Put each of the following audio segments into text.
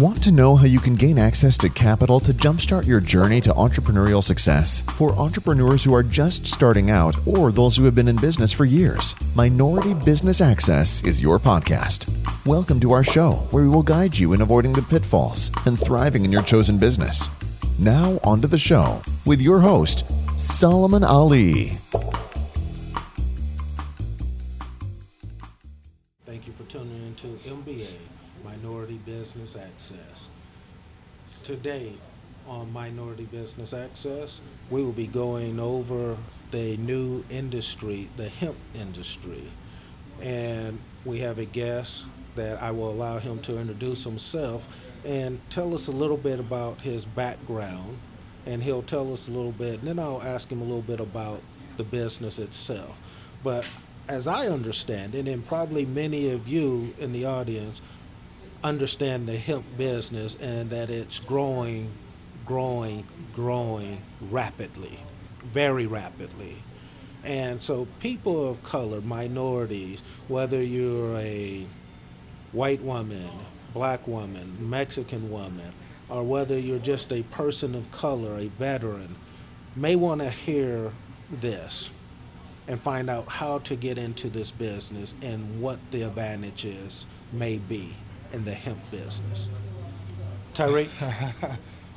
Want to know how you can gain access to capital to jumpstart your journey to entrepreneurial success? For entrepreneurs who are just starting out or those who have been in business for years, Minority Business Access is your podcast. Welcome to our show, where we will guide you in avoiding the pitfalls and thriving in your chosen business. Now, onto the show with your host, Solomon Ali. Thank you for tuning into MBA, Minority Business Access. Today on Minority Business Access, we will be going over the new industry, the hemp industry. And we have a guest that I will allow him to introduce himself and tell us a little bit about his background. And he'll tell us a little bit, and then I'll ask him a little bit about the business itself. But as I understand it, and probably many of you in the audience understand the hemp business and that it's growing rapidly, very rapidly. And so people of color, minorities, whether you're a white woman, black woman, Mexican woman, or whether you're just a person of color, a veteran, may want to hear this and find out how to get into this business and what the advantages may be in the hemp business. Tariq?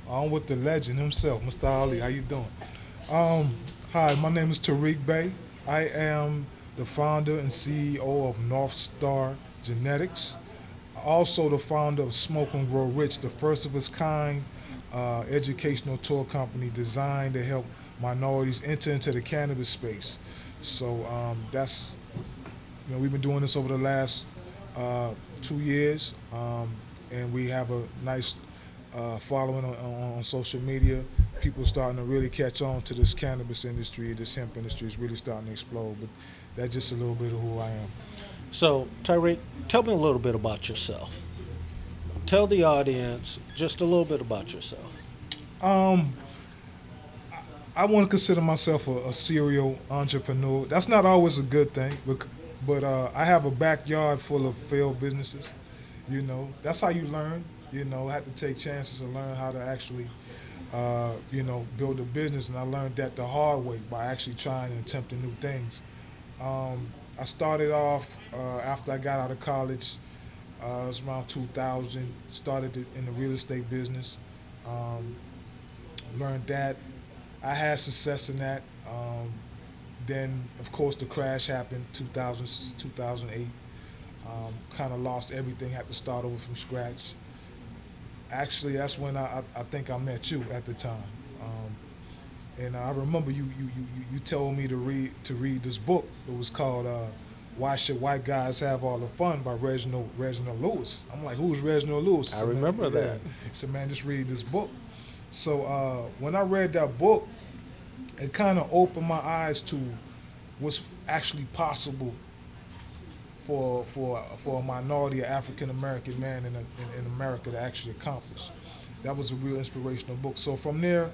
On with the legend himself, Mr. Ali. How you doing? Hi, my name is Tariq Bey. I am the founder and CEO of NorthStar Genetics. Also the founder of Smoke and Grow Rich, the first of its kind educational tour company designed to help minorities enter into the cannabis space. So that's, we've been doing this over the last 2 years, and we have a nice following on social media. People starting to really catch on to this cannabis industry. This hemp industry is really starting to explode, but that's just a little bit of who I am. So, Tariq, tell me a little bit about yourself. Tell the audience just a little bit about yourself. I want to consider myself a serial entrepreneur. That's not always a good thing, but I have a backyard full of failed businesses. That's how you learn. I had to take chances and learn how to actually, build a business. And I learned that the hard way by actually trying and attempting new things. I started off after I got out of college. It was around 2000. Started in the real estate business. Learned that. I had success in that. Then, of course, the crash happened 2008. Kind of lost everything, had to start over from scratch. Actually, that's when I think I met you at the time. And I remember you told me to read this book. It was called Why Should White Guys Have All the Fun by Reginald Lewis. I'm like, who's Reginald Lewis? I remember that. He said, man, just read this book. So when I read that book, it kind of opened my eyes to what's actually possible for a minority, an African American man in America to actually accomplish. That was a real inspirational book. So from there,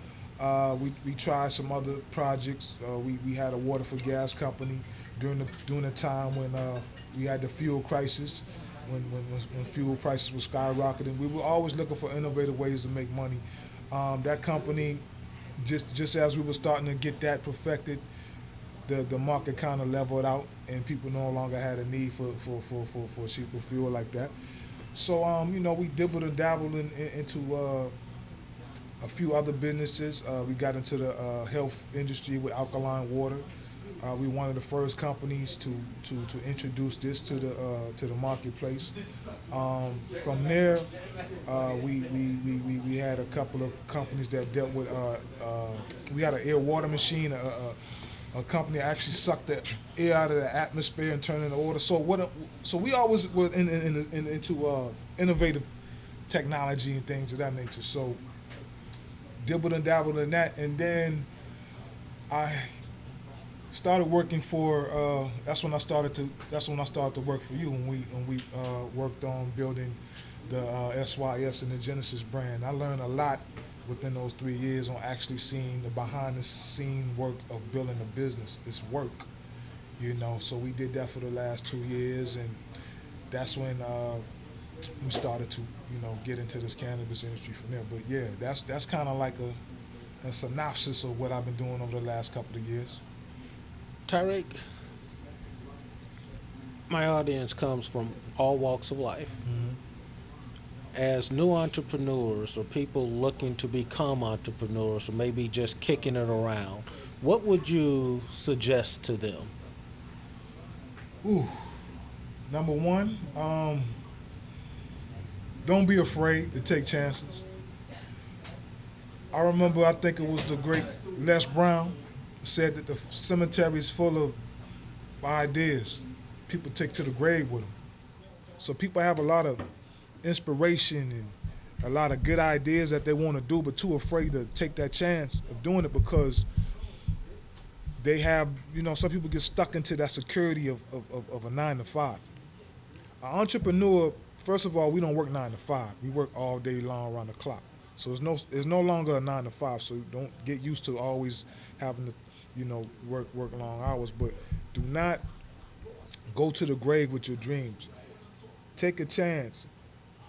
we tried some other projects. We had a water for gas company during the time when we had the fuel crisis, when fuel prices were skyrocketing. We were always looking for innovative ways to make money. That company, just as we were starting to get that perfected, the market kind of leveled out, and people no longer had a need for cheaper fuel like that. So we dibbled and dabbled into a few other businesses. We got into the health industry with alkaline water. We were one of the first companies to introduce this to the marketplace. From there, we had a couple of companies that dealt with. We had an air water machine. A company that actually sucked the air out of the atmosphere and turned it into water. So we always were into innovative technology and things of that nature. So dibbled and dabbled in that, and then I started working for. That's when I started to work for you, when we worked on building the SYS and the Genesis brand. I learned a lot within those 3 years on actually seeing the behind-the-scene work of building a business. It's work, So we did that for the last 2 years, and that's when we started to, get into this cannabis industry from there. But yeah, that's kind of like a synopsis of what I've been doing over the last couple of years. Tariq, my audience comes from all walks of life. Mm-hmm. As new entrepreneurs or people looking to become entrepreneurs or maybe just kicking it around, what would you suggest to them? Ooh, number one, don't be afraid to take chances. I remember, I think it was the great Les Brown said that the cemetery is full of ideas people take to the grave with them. So people have a lot of inspiration and a lot of good ideas that they want to do, but too afraid to take that chance of doing it because they have, some people get stuck into that security of a 9 to 5. An entrepreneur, first of all, we don't work 9 to 5. We work all day long around the clock. So it's no longer a 9 to 5. So don't get used to always having to, work long hours. But do not go to the grave with your dreams. Take a chance.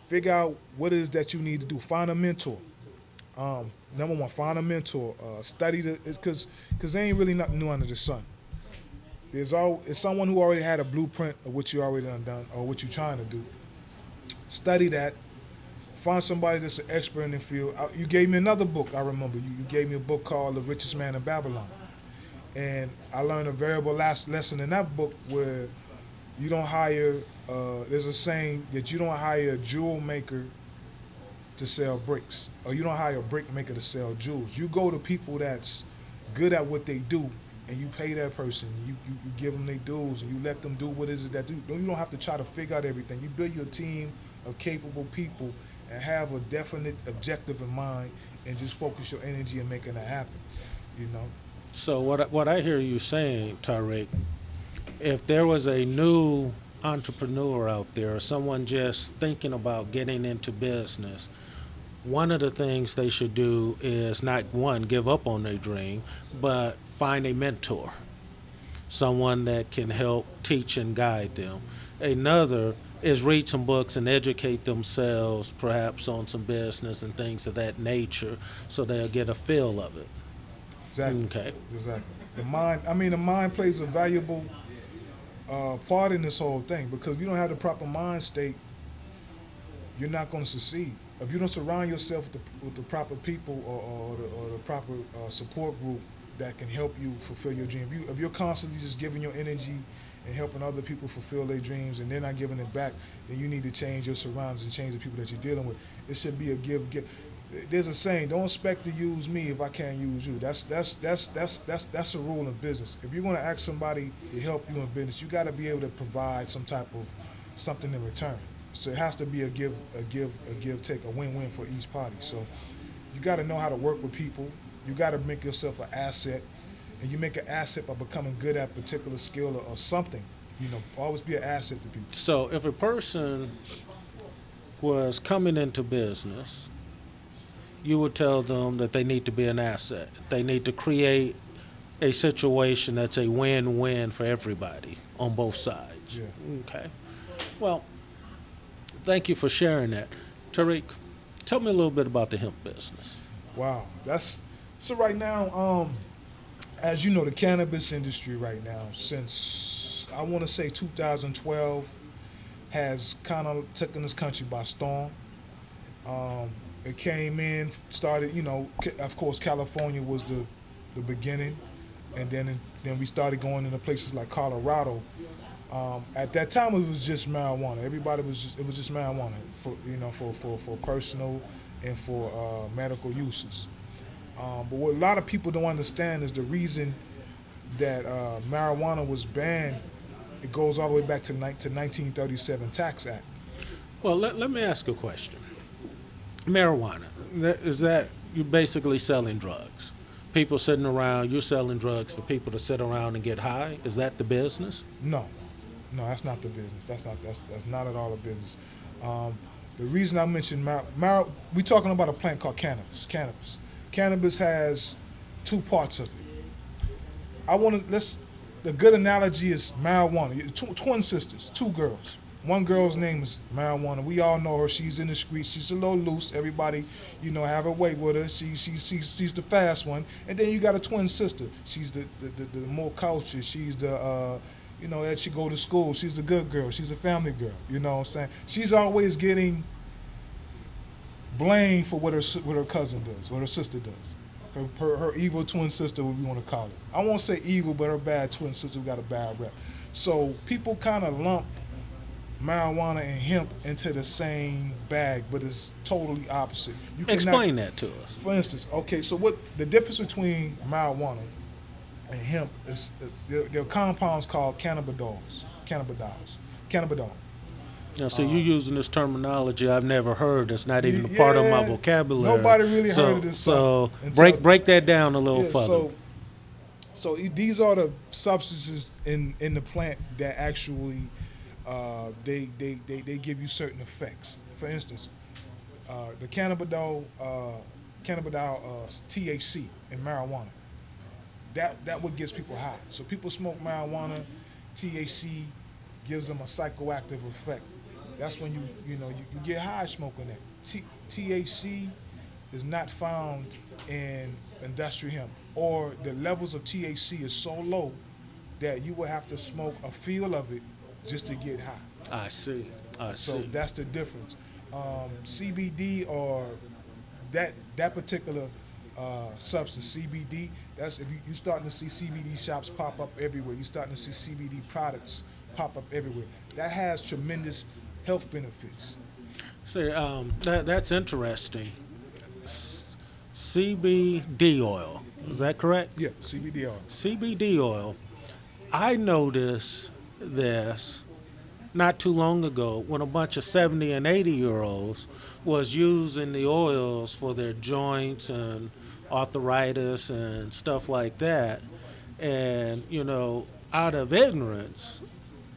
Figure out what it is that you need to do. Find a mentor. Number one, find a mentor. Study because there ain't really nothing new under the sun. It's someone who already had a blueprint of what you already done or what you're trying to do. Study that. Find somebody that's an expert in the field. You gave me another book, I remember. You gave me a book called The Richest Man in Babylon. And I learned a variable lesson in that book where you don't hire, there's a saying that you don't hire a jewel maker to sell bricks, or you don't hire a brick maker to sell jewels. You go to people that's good at what they do, and you pay that person. You give them their dues, and you let them do what is it that do. You don't have to try to figure out everything. You build your team of capable people and have a definite objective in mind, and just focus your energy on making that happen. So what I hear you saying, Tariq, if there was a new entrepreneur out there, or someone just thinking about getting into business, one of the things they should do is not, one, give up on their dream, but find a mentor, someone that can help teach and guide them. Another is read some books and educate themselves, perhaps on some business and things of that nature, so they'll get a feel of it. Exactly. Okay. Exactly. The mind plays a valuable part in this whole thing, because if you don't have the proper mind state, you're not going to succeed. If you don't surround yourself with the proper people or the proper support group that can help you fulfill your dream. If you're constantly just giving your energy and helping other people fulfill their dreams and they're not giving it back, then you need to change your surroundings and change the people that you're dealing with. It should be a give. There's a saying: don't expect to use me if I can't use you. That's a rule in business. If you're going to ask somebody to help you in business, you got to be able to provide some type of something in return. So it has to be a give, take, a win-win for each party. So you got to know how to work with people. You got to make yourself an asset, and you make an asset by becoming good at a particular skill or something. Always be an asset to people. So if a person was coming into business, you would tell them that they need to be an asset. They need to create a situation that's a win-win for everybody on both sides. Yeah. Okay. Well, thank you for sharing that. Tariq, tell me a little bit about the hemp business. Wow. So right now, as you know, the cannabis industry right now, since I want to say 2012, has kind of taken this country by storm. It came in, started, of course, California was the beginning, and then we started going into places like Colorado. At that time, it was just marijuana. It was just marijuana for personal and for medical uses. But what a lot of people don't understand is the reason that marijuana was banned. It goes all the way back to 1937 Tax Act. Well, let me ask a question. Marijuana, is that you're basically selling drugs? People sitting around, you're selling drugs for people to sit around and get high? Is that the business? No, that's not the business. That's not at all a business. The reason I mentioned we're talking about a plant called cannabis. Cannabis has two parts of it. The good analogy is marijuana. Twin sisters, two girls. One girl's name is Marijuana. We all know her. She's in the streets. She's a little loose. Everybody, have her way with her. She's the fast one. And then you got a twin sister. She's the more cultured. She's the that she go to school. She's a good girl. She's a family girl. You know what I'm saying? She's always getting blamed for what her cousin does, what her sister does. Her evil twin sister, what we want to call it. I won't say evil, but her bad twin sister who got a bad rep. So people kind of lump marijuana and hemp into the same bag, but it's totally opposite. Explain that to us. For instance, okay, so what the difference between marijuana and hemp is there are compounds called cannabidiols. Now, so you're using this terminology I've never heard. That's not even a part of my vocabulary. Nobody really heard of this stuff. So break that down a little further. So these are the substances in the plant that actually they give you certain effects. For instance, the cannabidiol THC in marijuana. That what gets people high. So people smoke marijuana, THC gives them a psychoactive effect. That's when you get high smoking that. THC is not found in industrial hemp, or the levels of THC is so low that you would have to smoke a feel of it just to get high. I see. So that's the difference. CBD or that particular substance, CBD, that's if you're starting to see CBD shops pop up everywhere. You're starting to see CBD products pop up everywhere. That has tremendous health benefits. See, that's interesting. CBD oil, is that correct? Yeah, CBD oil. CBD oil. I noticed this not too long ago when a bunch of 70 and 80-year-olds was using the oils for their joints and arthritis and stuff like that. And, out of ignorance,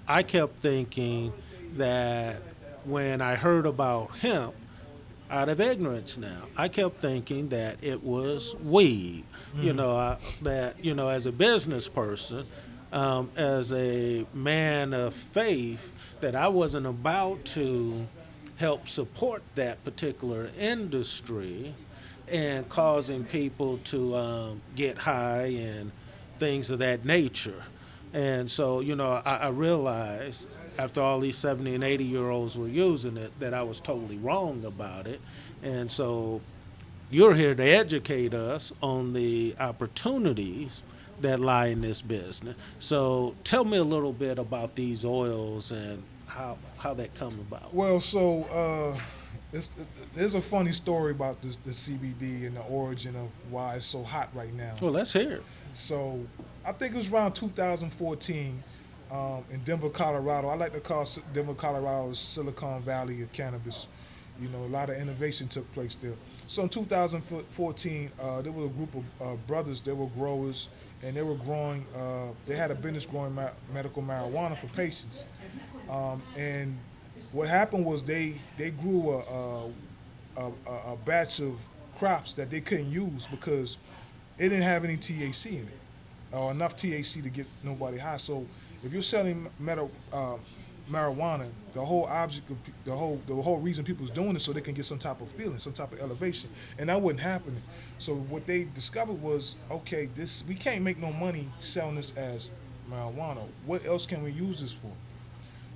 I kept thinking that when I heard about hemp, out of ignorance now, I kept thinking that it was weed. As a business person, as a man of faith, that I wasn't about to help support that particular industry and causing people to get high and things of that nature. And so, I realized after all these 70 and 80-year-olds were using it that I was totally wrong about it. And so you're here to educate us on the opportunities that lie in this business. So tell me a little bit about these oils and how that come about. Well, so there's a funny story about the CBD and the origin of why it's so hot right now. Well, let's hear it. So I think it was around 2014 in Denver, Colorado. I like to call Denver, Colorado the Silicon Valley of cannabis. A lot of innovation took place there. So in 2014, there was a group of brothers. They were growers, and they were growing. They had a business growing medical marijuana for patients. And what happened was they grew a batch of crops that they couldn't use because it didn't have any THC in it, or enough THC to get nobody high. So if you're selling marijuana, the whole object of the whole reason people's doing it so they can get some type of feeling, some type of elevation, and that wasn't happening. So what they discovered was, okay, we can't make no money selling this as marijuana. What else can we use this for?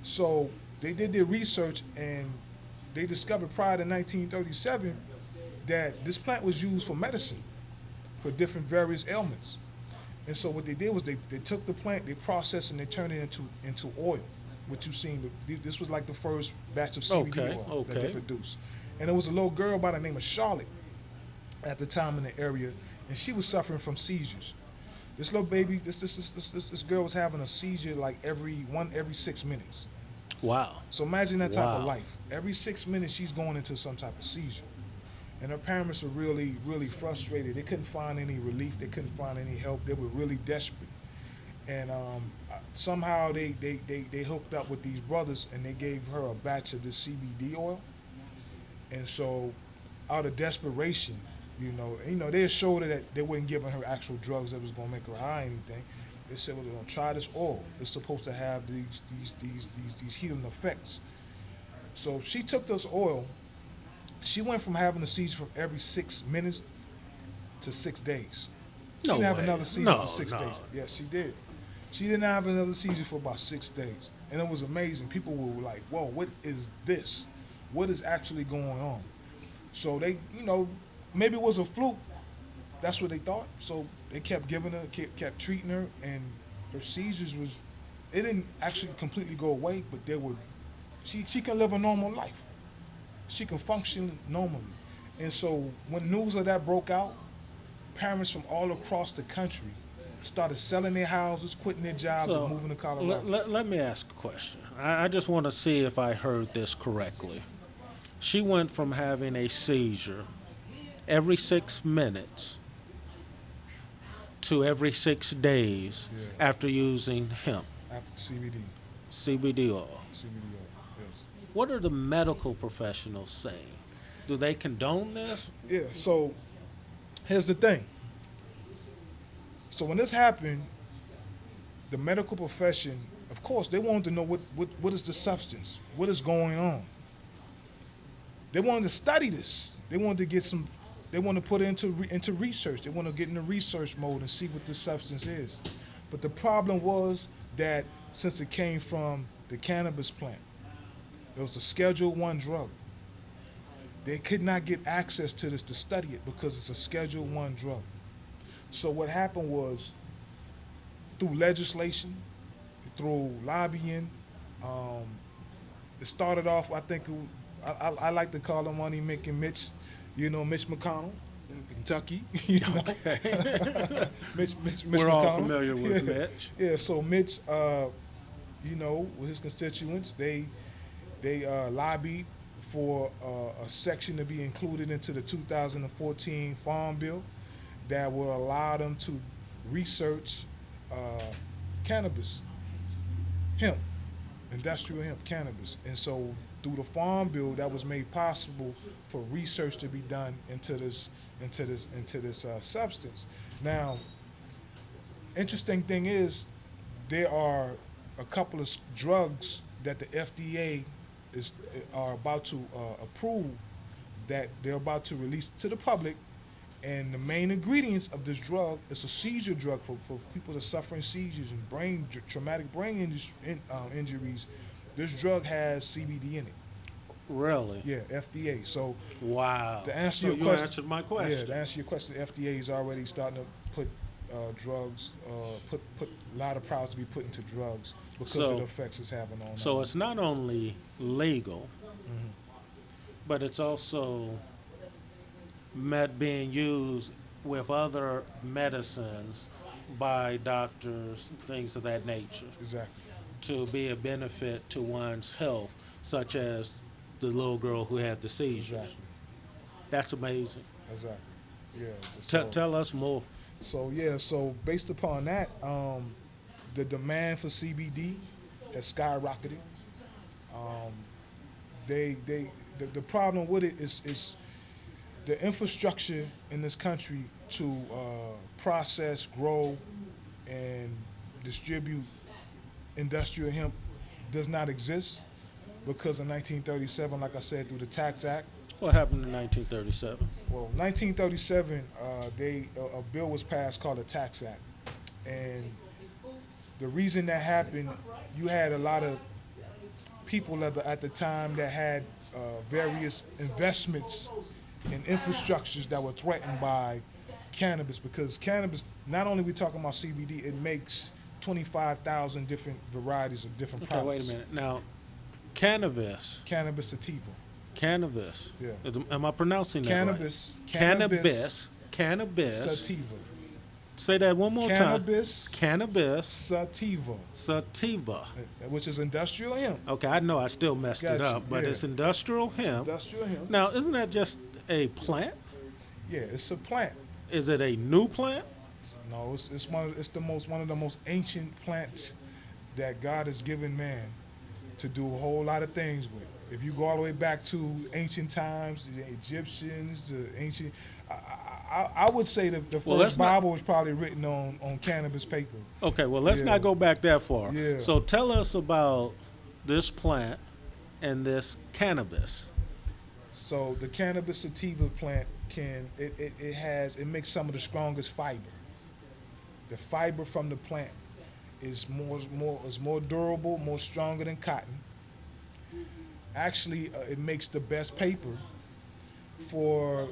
So they did their research and they discovered prior to 1937 that this plant was used for medicine for different various ailments. And so what they did was they took the plant, they processed and they turned it into oil, which you've seen. This was like the first batch of CBD oil that they produced. And there was a little girl by the name of Charlotte at the time in the area, and she was suffering from seizures. This little baby, this girl was having a seizure like every 6 minutes. Wow. So imagine that type of life. Every 6 minutes she's going into some type of seizure. And her parents were really, really frustrated. They couldn't find any relief. They couldn't find any help. They were really desperate. And somehow they hooked up with these brothers and they gave her a batch of this CBD oil. And so out of desperation, they assured her that they weren't giving her actual drugs that was going to make her high or anything. They said, well, we're gonna try this oil. It's supposed to have these healing effects. So she took this oil. She went from having a seizure from every 6 minutes to 6 days. She No didn't have way. another seizure No, for 6 no. days. Yes, she did. She didn't have another seizure for about 6 days. And it was amazing. People were like, whoa, what is this? What is actually going on? So they, maybe it was a fluke. That's what they thought. So they kept giving her, kept treating her, and her seizures it didn't actually completely go away, but she can live a normal life. She can function normally. And so when news of that broke out, parents from all across the country started selling their houses, quitting their jobs, and moving to Colorado. Let me ask a question. I just want to see if I heard this correctly. She went from having a seizure every 6 minutes to every 6 days after using hemp. After CBD. CBD oil. CBD oil, yes. What are the medical professionals saying? Do they condone this? Yeah, so here's the thing. So when this happened, the medical profession, of course, they wanted to know what is the substance, what is going on. They wanted to study this. They wanted to they want to put it into research. They want to get into research mode and see what this substance is. But the problem was that since it came from the cannabis plant, it was a Schedule I drug. They could not get access to this to study it because it's a Schedule I drug. So what happened was, through legislation, through lobbying, it started off, I think, I like to call him Money Making Mitch, Mitch McConnell in Kentucky. Mitch We're McConnell. all familiar with Mitch. Yeah, so Mitch, with his constituents, they lobbied for a section to be included into the 2014 Farm Bill that will allow them to research cannabis, hemp, industrial hemp cannabis. And so through the Farm Bill, that was made possible for research to be done into this substance. Now, interesting thing is, there are a couple of drugs that the FDA are about to approve, that they're about to release to the public. And the main ingredients of this drug is a seizure drug for people that are suffering seizures and traumatic brain injuries. This drug has CBD in it. Really? Yeah, FDA. So wow. To answer so your you question, answered my question. Yeah, to answer your question, the FDA is already starting to put drugs, put a lot of products to be put into drugs because of the effects it's having on. So it's not only legal, but it's also being used with other medicines by doctors, things of that nature. Exactly. To be a benefit to one's health, such as the little girl who had the seizures. Exactly. That's amazing. Exactly. Yeah. So, Tell us more. So based upon that, the demand for CBD has skyrocketed. The problem with it is the infrastructure in this country to process, grow, and distribute industrial hemp does not exist because in 1937, like I said, through the Tax Act. What happened in 1937? Well, 1937, a bill was passed called the Tax Act, and the reason that happened, you had a lot of people at the time that had various investments in infrastructures that were threatened by cannabis, because cannabis, not only we talking about CBD, it makes 25,000 different varieties of different products. Okay, wait a minute. Now, cannabis sativa. Cannabis. Yeah. Am I pronouncing that Cannabis. right? Cannabis. Sativa. Say that one more time. Cannabis. Sativa. Which is industrial hemp. Okay, I know I still messed it Gotcha, up, but yeah. it's industrial hemp. Industrial hemp. Now, isn't that just a plant? Yeah, it's a plant. Is it a new plant? No, it's one of the most ancient plants that God has given man to do a whole lot of things with. If you go all the way back to ancient times, the Egyptians, the ancient, I would say the Well, let's first not- Bible was probably written on cannabis paper. Okay, well, let's Yeah. not go back that far. Yeah. So tell us about this plant and this cannabis. So the cannabis sativa plant it makes some of the strongest fiber. The fiber from the plant is more durable, more stronger than cotton. Actually, it makes the best paper for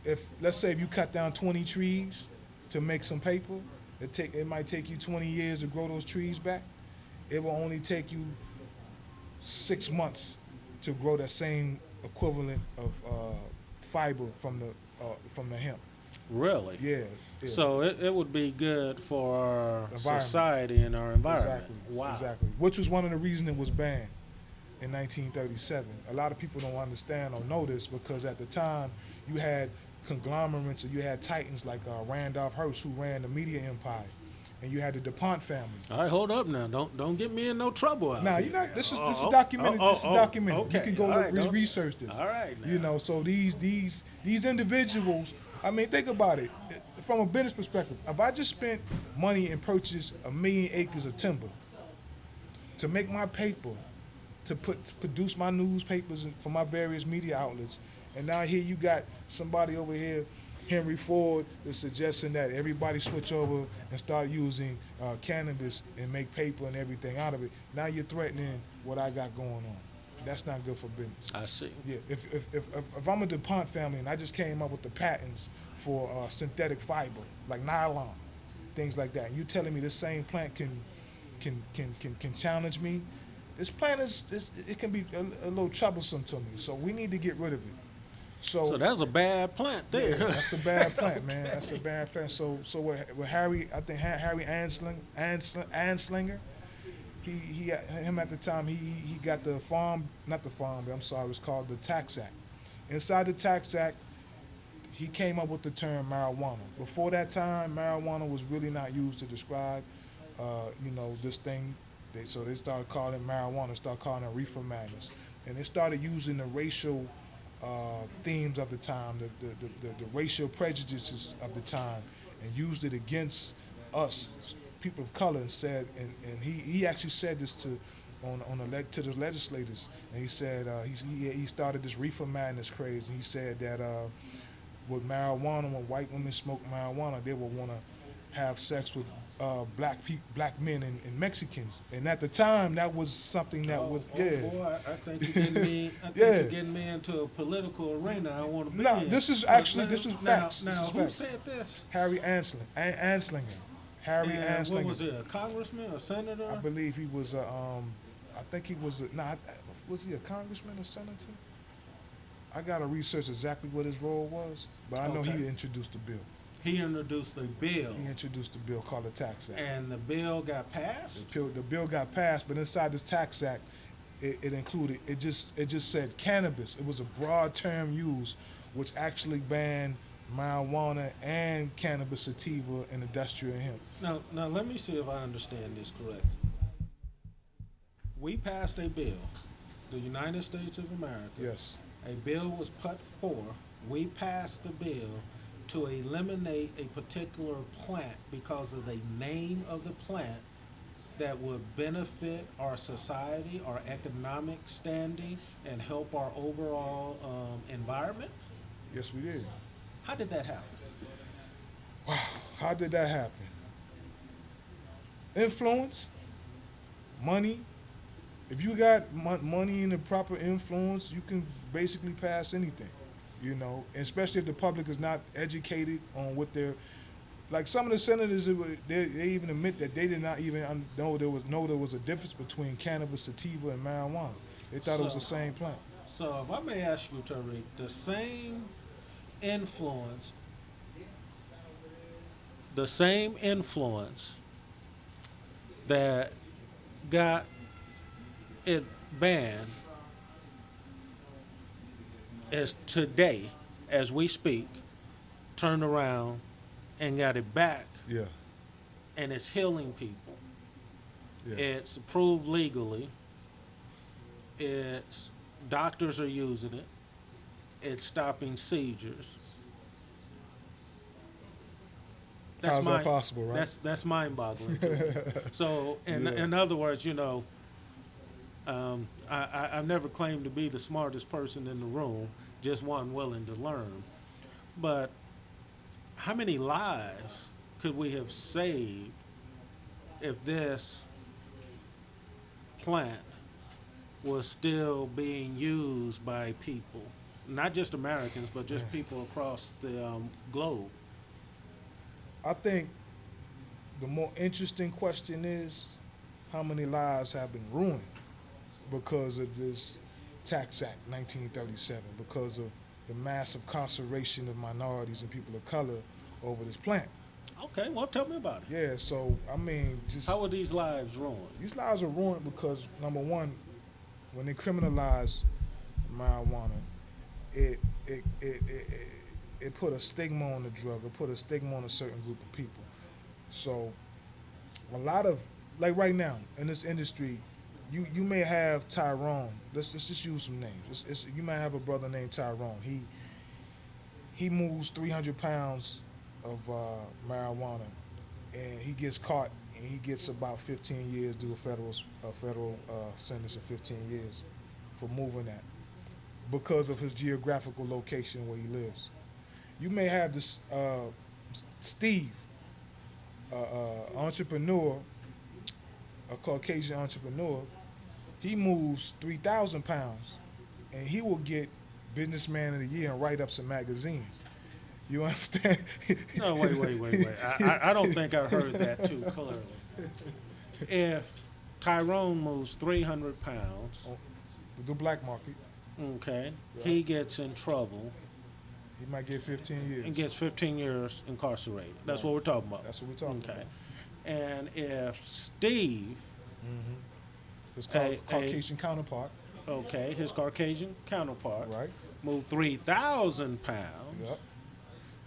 if let's say if you cut down 20 trees to make some paper, it might take you 20 years to grow those trees back. It will only take you 6 months to grow that same equivalent of fiber from the hemp. Really? Yeah. So it would be good for our Environment. society and our environment. Exactly. Wow. Exactly. Which was one of the reasons it was banned in 1937. A lot of people don't understand or know this because at the time you had conglomerates or you had titans like Randolph Hearst who ran the media empire, and you had the DuPont family. All right, hold up now. Don't get me in no trouble out Now here. you know this is documented. This is documented. Okay. You can go All right, don't- research this. All right. Now. You know, so these individuals. I mean, think about it from a business perspective. If I just spent money and purchased 1 million acres of timber to make my paper, to produce my newspapers for my various media outlets, and now here you got somebody over here, Henry Ford, is suggesting that everybody switch over and start using cannabis and make paper and everything out of it. Now you're threatening what I got going on. That's not good for business. I see. Yeah, if I'm a DuPont family and I just came up with the patents for synthetic fiber like nylon, things like that, and you telling me this same plant can challenge me, this plant it can be a little troublesome to me. So we need to get rid of it. So that's a bad plant there. yeah, that's a bad plant, man. That's a bad plant. So with Harry, I think Harry Anslinger. Him at the time, he got the not the farm, but I'm sorry, it was called the Tax Act. Inside the Tax Act, he came up with the term marijuana. Before that time, marijuana was really not used to describe, this thing. So they started calling it marijuana, started calling it reefer madness. And they started using the racial themes of the time, the racial prejudices of the time, and used it against us, people of color, and said, and he actually said this to the legislators, and he said he started this reefer madness craze, and he said that with marijuana, when white women smoke marijuana, they will want to have sex with black men and Mexicans, and at the time that was something that was Boy, I think you're getting me. You're getting me into a political arena. I want to be. No, in. this is actually this was facts. Now, This is who facts. said this? Harry Anslinger. Harry And Anslinger. what was it? A congressman, a senator? I believe he was I think he was was he a congressman or senator? I gotta research exactly what his role was, but I know Okay. he introduced the bill. He introduced the bill, He introduced the bill called the Tax Act. and the bill got passed. The bill got passed, but inside this Tax Act, it included it just said cannabis. It was a broad term used, which actually banned marijuana and cannabis sativa and industrial hemp. Now let me see if I understand this correct. We passed a bill, the United States of America. Yes. A bill was put forth. We passed the bill to eliminate a particular plant because of the name of the plant that would benefit our society, our economic standing, and help our overall environment. Yes, we did. How did that happen? Wow. How did that happen? Influence, money. If you got money and the proper influence, you can basically pass anything, especially if the public is not educated on what they're, like some of the senators, they even admit that they did not even know there was a difference between cannabis sativa and marijuana. They thought it was the same plant. So if I may ask you, Tariq, the same influence that got it banned is today, as we speak, turned around and got it back, Yeah. and it's healing people. Yeah. It's approved legally. It's doctors are using it. It's stopping seizures. How's that possible, right? That's mind-boggling to me. So, in other words, I've never claimed to be the smartest person in the room, just one willing to learn. But how many lives could we have saved if this plant was still being used by people, not just Americans, but just people across the globe? I think the more interesting question is how many lives have been ruined because of this Tax Act 1937, because of the massive incarceration of minorities and people of color over this plant. Okay, well, tell me about it. Yeah, so I mean, just how are these lives ruined? These lives are ruined because number one, when they criminalize marijuana, it put a stigma on the drug. It put a stigma on a certain group of people. So a lot of, like right now in this industry, you may have Tyrone. Let's just use some names. You might have a brother named Tyrone. He moves 300 pounds of marijuana, and he gets caught, and he gets about 15 years, do a federal sentence of 15 years for moving that because of his geographical location where he lives. You may have this Steve, entrepreneur, a Caucasian entrepreneur. He moves 3,000 pounds, and he will get Businessman of the Year and write-ups in magazines. You understand? No, wait. I don't think I heard that too clearly. If Tyrone moves 300 pounds, the black market, okay, yeah, he gets in trouble. He might get 15 years. And gets 15 years incarcerated. That's what we're talking about. That's what we're talking about. Okay. And if Steve, his Caucasian counterpart, okay, his Caucasian counterpart, right, moved 3,000 pounds, yep,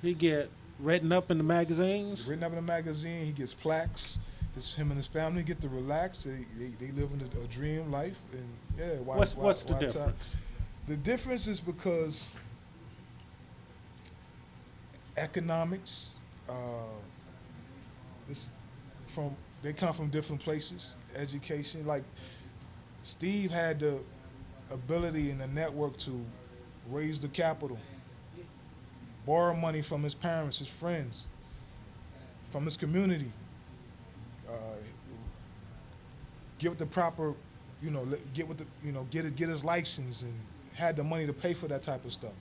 he get written up in the magazines. Written up in the magazine, he gets plaques. Him and his family get to relax. They live in a dream life. And yeah, what's the difference? The difference is because economics. They come from different places. Education, like Steve had the ability and the network to raise the capital, borrow money from his parents, his friends, from his community, get the proper, get his license, and had the money to pay for that type of stuff.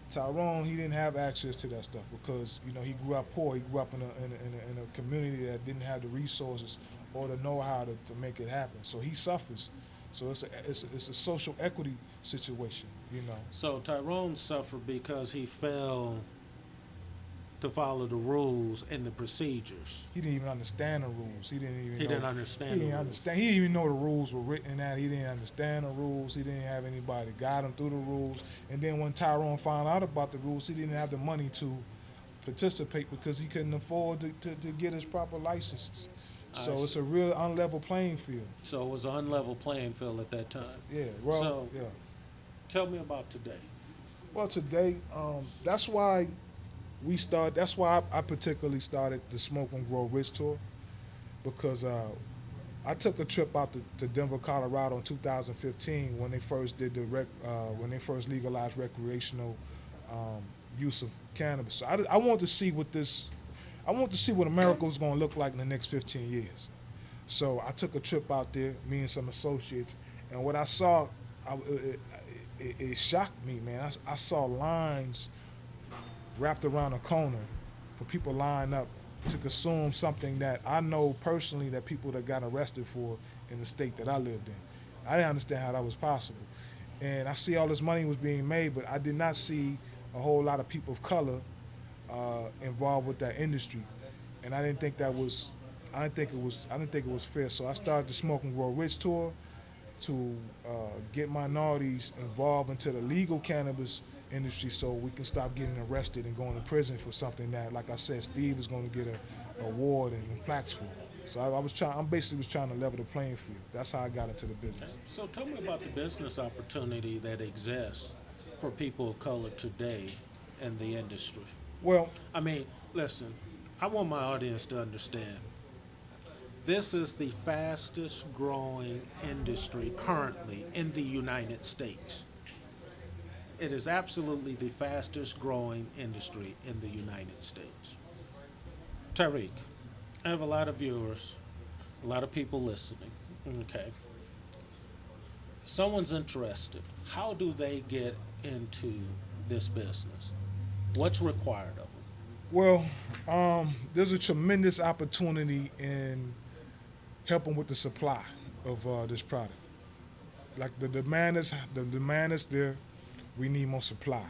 Tyrone, he didn't have access to that stuff because he grew up poor. He grew up in a community that didn't have the resources or the know-how to make it happen. So he suffers. So it's a social equity situation, So Tyrone suffered because he failed to follow the rules and the procedures. He didn't even understand the rules. He didn't understand. He didn't even know the rules were written in that. He didn't understand the rules. He didn't have anybody to guide him through the rules. And then when Tyrone found out about the rules, he didn't have the money to participate because he couldn't afford to get his proper licenses. So it's a real unlevel playing field. So it was an unlevel playing field at that time. Yeah. Tell me about today. Well, today, that's why I particularly started the Smoke and Grow Rich tour, because I took a trip out to Denver, Colorado in 2015 when they first did when they first legalized recreational use of cannabis. So I wanted to see what America was going to look like in the next 15 years. So I took a trip out there, me and some associates, and what I saw, it shocked me, man. I saw lines wrapped around a corner for people lined up to consume something that I know personally that people that got arrested for in the state that I lived in. I didn't understand how that was possible. And I see all this money was being made, but I did not see a whole lot of people of color involved with that industry. And I didn't think it was fair. So I started the Smoke and Grow Rich tour to get minorities involved into the legal cannabis industry so we can stop getting arrested and going to prison for something that, like I said, Steve is going to get an award and plaques for. So I basically was trying to level the playing field. That's how I got into the business. Okay. So tell me about the business opportunity that exists for people of color today in the industry. Well, I mean, listen, I want my audience to understand this is the fastest growing industry currently in the United States. It is absolutely the fastest growing industry in the United States. Tariq, I have a lot of viewers, a lot of people listening. Okay. Someone's interested. How do they get into this business? What's required of them? Well, there's a tremendous opportunity in helping with the supply of this product. Like the demand is there. We need more supply.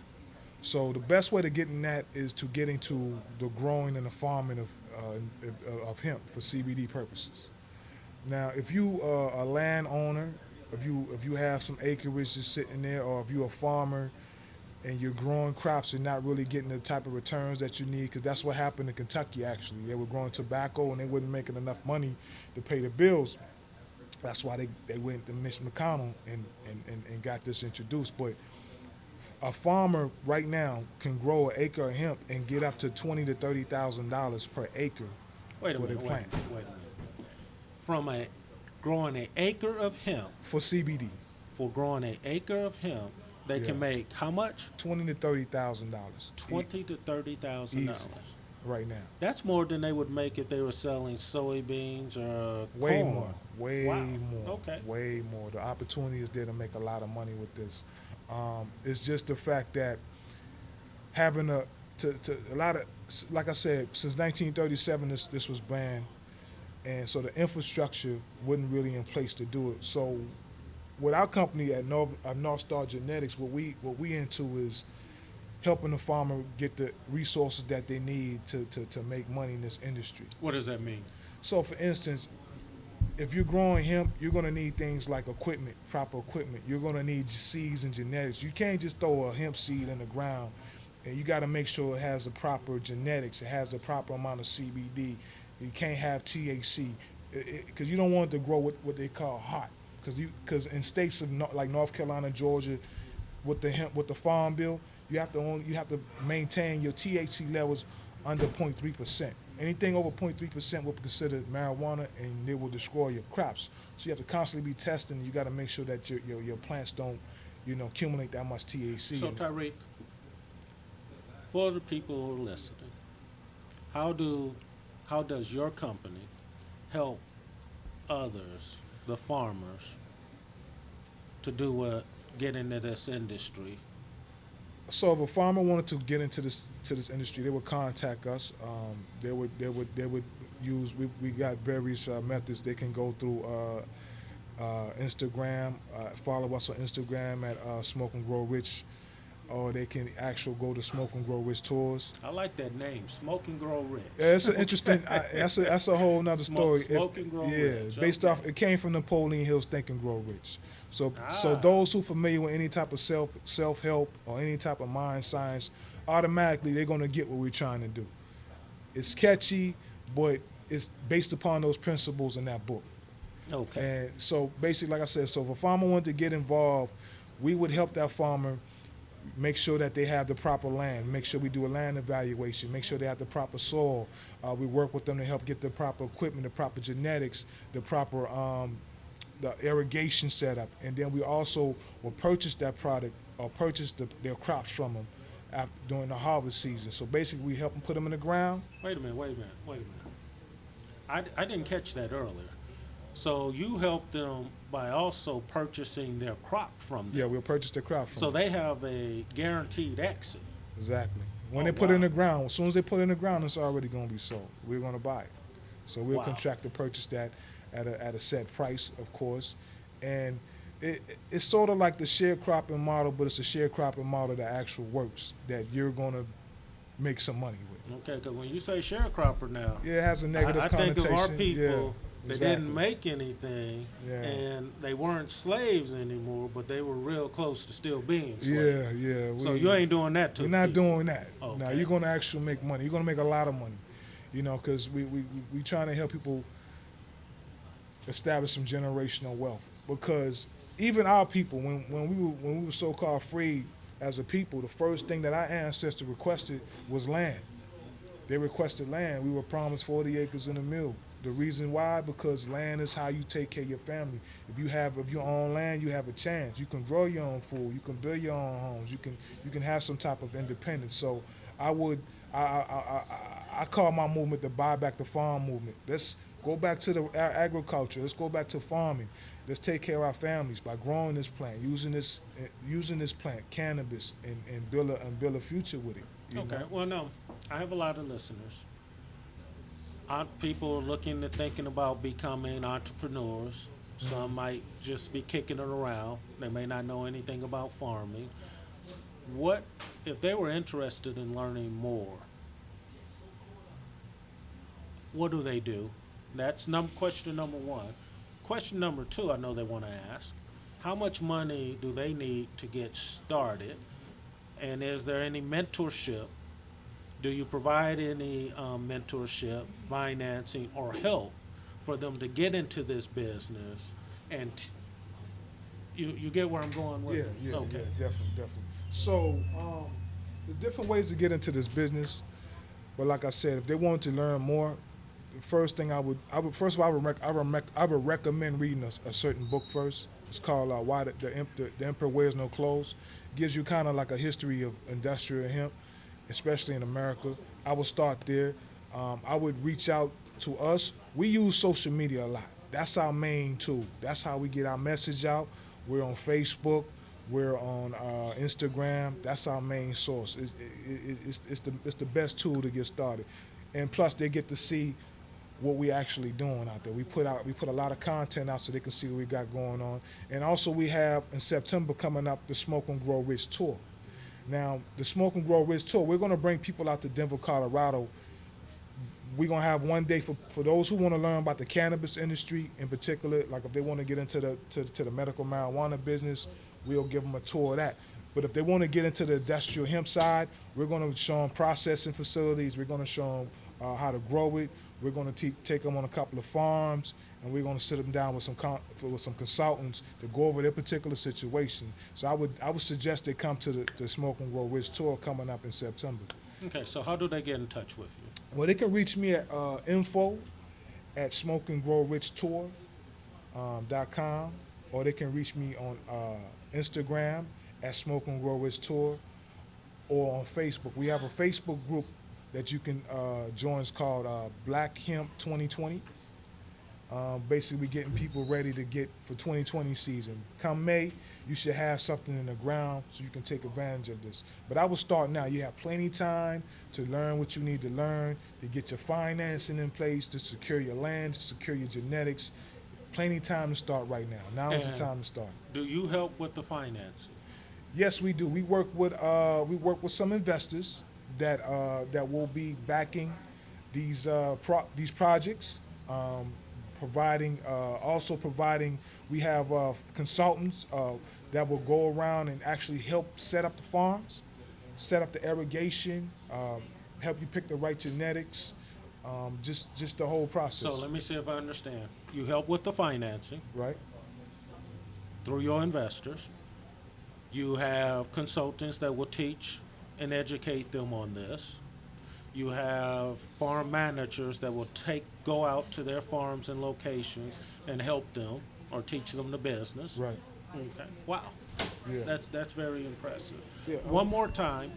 So the best way to get in that is to get into the growing and the farming of hemp for CBD purposes. Now, if you are a landowner, if you have some acreage just sitting there, or if you're a farmer and you're growing crops and not really getting the type of returns that you need, because that's what happened in Kentucky actually. They were growing tobacco and they wasn't making enough money to pay the bills. That's why they went to Mitch McConnell and got this introduced. But a farmer right now can grow an acre of hemp and get up to $20,000 to $30,000 per acre Wait a for their minute, plant. wait a minute. From growing an acre of hemp, For CBD, for growing an acre of hemp, they Yeah. can make how much? $20,000 to $30,000. $20,000 to $30,000. Easy. Right now. That's more than they would make if they were selling soybeans or Way corn. more. Way Wow. more. Okay. Way more. The opportunity is there to make a lot of money with this. It's just the fact that having a lot of, like I said, since 1937 this was banned, and so the infrastructure wasn't really in place to do it. So with our company at NorthStar Genetics, what we into is helping the farmer get the resources that they need to make money in this industry. What does that mean? So for instance, if you're growing hemp, you're going to need things like equipment, proper equipment. You're going to need seeds and genetics. You can't just throw a hemp seed in the ground, and you got to make sure it has the proper genetics. It has the proper amount of CBD. You can't have THC because you don't want it to grow what they call hot. Because in states of like North Carolina, Georgia, with the farm bill, you have to maintain your THC levels under 0.3%. Anything over 0.3% will be considered marijuana, and it will destroy your crops. So you have to constantly be testing. You got to make sure that your plants don't, accumulate that much THC. So Tariq, for the people who are listening, how does your company help others, the farmers, to get into this industry? So if a farmer wanted to get into this industry, they would contact us. They would use. We got various methods. They can go through Instagram, follow us on Instagram at Smoke and Grow Rich, or they can actually go to Smoke and Grow Rich tours. I like that name, Smoke and Grow Rich. Yeah, it's an interesting. That's a whole nother story. Smoke and Grow Rich. Based Okay. off, it came from Napoleon Hill's Think and Grow Rich. So Ah. those who familiar with any type of self-help or any type of mind science, automatically they're gonna get what we're trying to do. It's catchy, but it's based upon those principles in that book. Okay. And so basically, like I said, so if a farmer wanted to get involved, we would help that farmer make sure that they have the proper land, make sure we do a land evaluation, make sure they have the proper soil. We work with them to help get the proper equipment, the proper genetics, the proper the irrigation setup, and then we also will purchase that product or purchase their crops from them during the harvest season. So basically, we help them put them in the ground. Wait a minute. I didn't catch that earlier. So you help them by also purchasing their crop from them. Yeah, we'll purchase their crop from So them. they have a guaranteed exit. Exactly. When Oh, they put it in wow. the ground, as soon as they put it in the ground, it's already going to be sold. We're going to buy it. So we'll Wow. contract to purchase that at a set price, of course. And it's sort of like the sharecropping model, but it's a sharecropping model that actually works, that you're going to make some money with. Okay, because when you say sharecropper now, Yeah, it has a negative I connotation. think of our people Yeah, that exactly. didn't make anything, Yeah. and they weren't slaves anymore, but they were real close to still being slaves. Yeah. So you ain't doing that to We're not people. doing that. Okay. Now you're going to actually make money. You're going to make a lot of money, because we trying to help people establish some generational wealth. Because even our people, when we were so-called free as a people, the first thing that our ancestors requested was land. They requested land. We were promised 40 acres and a mill. The reason why, because land is how you take care of your family. If you own land, you have a chance. You can grow your own food. You can build your own homes. You can have some type of independence. So I call my movement the Buy Back the Farm movement. Let's go back to the agriculture. Let's go back to farming. Let's take care of our families by growing this plant, using this plant, cannabis, and build a future with it. Okay. Well, no, I have a lot of listeners. People looking to thinking about becoming entrepreneurs. Some might just be kicking it around. They may not know anything about farming. What if they were interested in learning more? What do they do? That's question number one. Question number two, I know they want to ask, how much money do they need to get started? And is there any mentorship? Do you provide any mentorship, financing, or help for them to get into this business? And you get where I'm going with it? Yeah, okay. Yeah, definitely. So the different ways to get into this business, but like I said, if they want to learn more, the first thing I would recommend reading a certain book first. It's called Why the Emperor Wears No Clothes. It gives you kind of like a history of industrial hemp, especially in America. I would start there. I would reach out to us. We use social media a lot. That's our main tool. That's how we get our message out. We're on Facebook. We're on Instagram. That's our main source. It's the best tool to get started. And plus, they get to see what we actually doing out there. We put a lot of content out so they can see what we got going on. And also we have in September coming up the Smoke and Grow Rich Tour. Now, the Smoke and Grow Rich Tour, we're gonna bring people out to Denver, Colorado. We're gonna have one day for those who wanna learn about the cannabis industry in particular, like if they wanna get into the medical marijuana business, we'll give them a tour of that. But if they wanna get into the industrial hemp side, we're gonna show them processing facilities, we're gonna show them how to grow it. We're going to take them on a couple of farms, and we're going to sit them down with some consultants to go over their particular situation. So I would suggest they come to the Smoke and Grow Rich Tour coming up in September. Okay, so how do they get in touch with you? Well, they can reach me at info@smokeandgrowrichtour.com, or they can reach me on Instagram at Smoke and Grow Rich Tour, or on Facebook. We have a Facebook group that you can join. It's called Black Hemp 2020. Basically, we're getting people ready to get for 2020 season. Come May, you should have something in the ground so you can take advantage of this. But I will start now. You have plenty time to learn what you need to learn, to get your financing in place, to secure your land, to secure your genetics. Plenty time to start right now. Now is the time to start. Do you help with the financing? Yes, we do. We work with some investors that will be backing these projects, providing. We have consultants that will go around and actually help set up the farms, set up the irrigation, help you pick the right genetics, just the whole process. So let me see if I understand. You help with the financing, right? Through your investors. You have consultants that will teach and educate them on this. You have farm managers that will go out to their farms and locations and help them or teach them the business. Right. Okay. Wow. Yeah. That's very impressive. Yeah. One more time,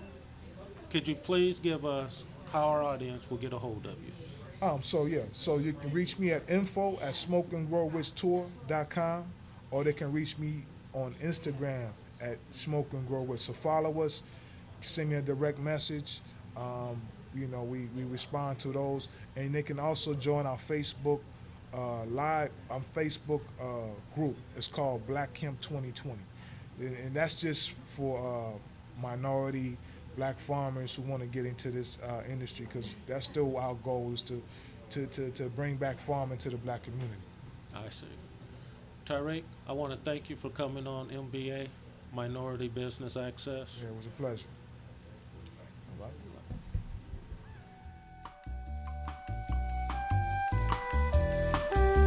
could you please give us how our audience will get a hold of you? So you can reach me at info@smokeandgrowrichtour.com, or they can reach me on Instagram at Smoke and Grow Rich. So follow us. Send me a direct message. We respond to those, and they can also join our Facebook group. It's called Black Hemp 2020, and that's just for minority Black farmers who want to get into this industry, because that's still our goal, is to bring back farming to the Black community. I see. Tariq, I want to thank you for coming on MBA, Minority Business Access. Yeah, it was a pleasure. All right.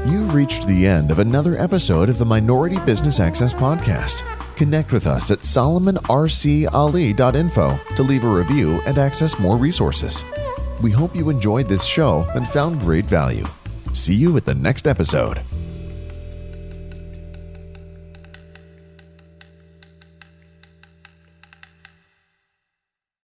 You've reached the end of another episode of the Minority Business Access Podcast. Connect with us at solomonrcali.info to leave a review and access more resources. We hope you enjoyed this show and found great value. See you at the next episode.